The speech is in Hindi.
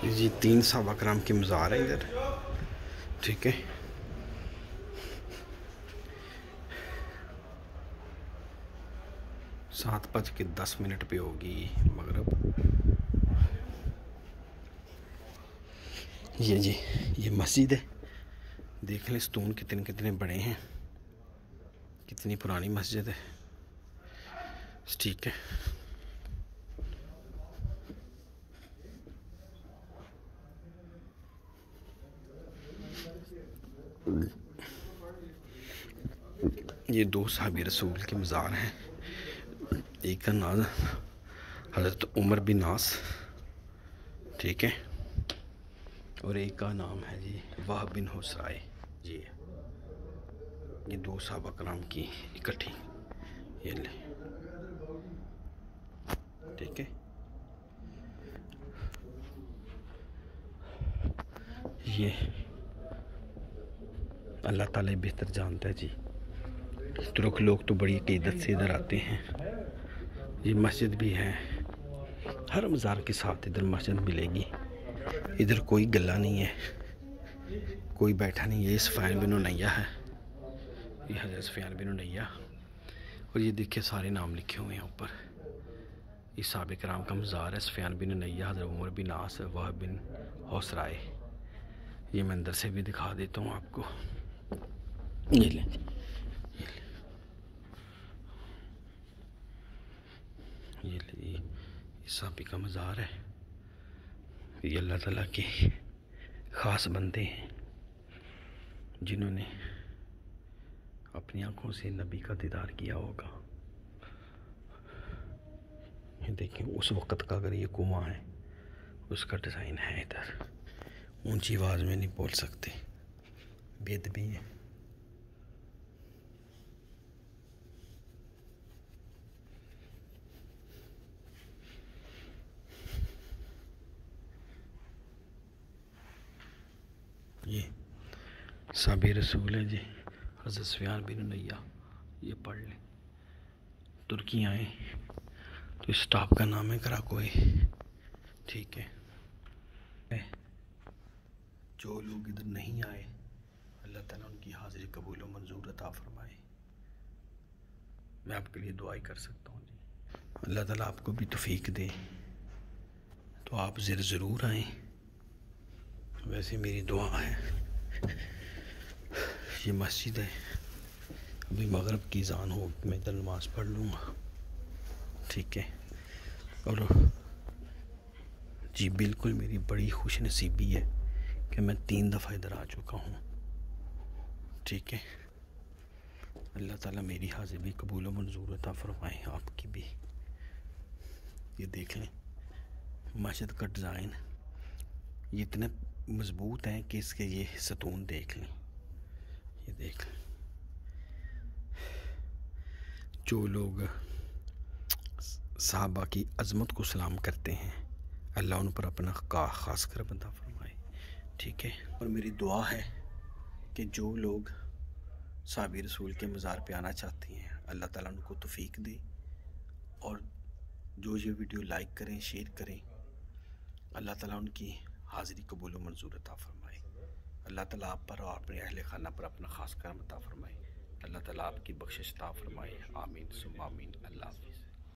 ये 3 सहाबा कराम की मज़ार है इधर, ठीक है। सात बज के 10 पे होगी मगरब। ये जी ये मस्जिद है, देख लें स्तून कितने कितने बड़े हैं, कितनी पुरानी मस्जिद है, ठीक है। ये 2 सहाबी रसूल के मज़ार हैं। एक का नाम हज़रत उमर बिन नास, ठीक है, और एक का नाम है जी वाहब बिन हुसराय। ये 2 सहाबा कराम की इकट्ठी, ये ले, ठीक है। ये अल्लाह ताला बेहतर जानता है जी। तुर्क लोग तो बड़ी अकीदत से इधर आते हैं। ये मस्जिद भी है, हर मज़ार के साथ इधर मस्जिद मिलेगी। इधर कोई गला नहीं है, कोई बैठा नहीं है। ये सुफियान बिन उमैया है, ये हज़रत सुफियान बिन उमैया, और ये देखिए सारे नाम लिखे हुए हैं ऊपर। ये सहाबा कराम का मज़ार है, सुफियान बिन उमैया, हज़रत उमर बिन नास, वाहब बिन हुसराय। ये मैं अंदर से भी दिखा देता हूँ आपको। ये ले, ये सहाबी का मज़ार है। ये अल्लाह ताला के ख़ास बंदे हैं जिन्होंने अपनी आँखों से नबी का दीदार किया होगा। ये देखिए उस वक़्त का अगर ये कुआं है, उसका डिज़ाइन है इधर। ऊंची आवाज़ में नहीं बोल सकते, बेदबी है। ये सहाबी रसूल है जी, हज़रत सुफियान बिन उमैया। ये पढ़ लें, तुर्की आए तो इस स्टाफ का नाम है कराकोए, ठीक है। जो लोग इधर नहीं आए, अल्लाह ताला उनकी हाज़िरी कबूल व मंजूर अता फरमाए। मैं आपके लिए दुआई कर सकता हूँ जी, अल्लाह ताला आपको भी तौफीक दे, तो आप ज़रूर आएँ। वैसे मेरी दुआ है। ये मस्जिद है, अभी मगरिब की अज़ान हो, मैं इधर नमाज़ पढ़ लूँगा, ठीक है। और जी बिल्कुल मेरी बड़ी खुश नसीबी है कि मैं 3 दफ़ा इधर आ चुका हूँ, ठीक है। अल्लाह ताला मेरी हाज़िरी भी कबूल व मंजूर अता फरमाए, आपकी भी। ये देख लें मस्जिद का डिज़ाइन, ये इतने मज़बूत है कि इसके ये सतून देख लें, ये देख लें। जो लोग सहाबा की अज़मत को सलाम करते हैं, अल्लाह उन पर अपना ख़ास कर बंदा फरमाए, ठीक है। और मेरी दुआ है कि जो लोग सहाबी रसूल के मज़ार पे आना चाहते हैं, अल्लाह ताला उनको तौफीक दे, और जो ये वीडियो लाइक करें, शेयर करें, अल्लाह ताला उनकी हाज़िरी कबूल व मंजूर अता फरमाए। अल्लाह ताला आप पर और अपने अहले खाना पर अपना ख़ास करम अता फरमाए। अल्लाह ताला आपकी बख्शिश अता फरमाए। आमीन सुम्मा आमीन। अल्लाह हाफ़िज़।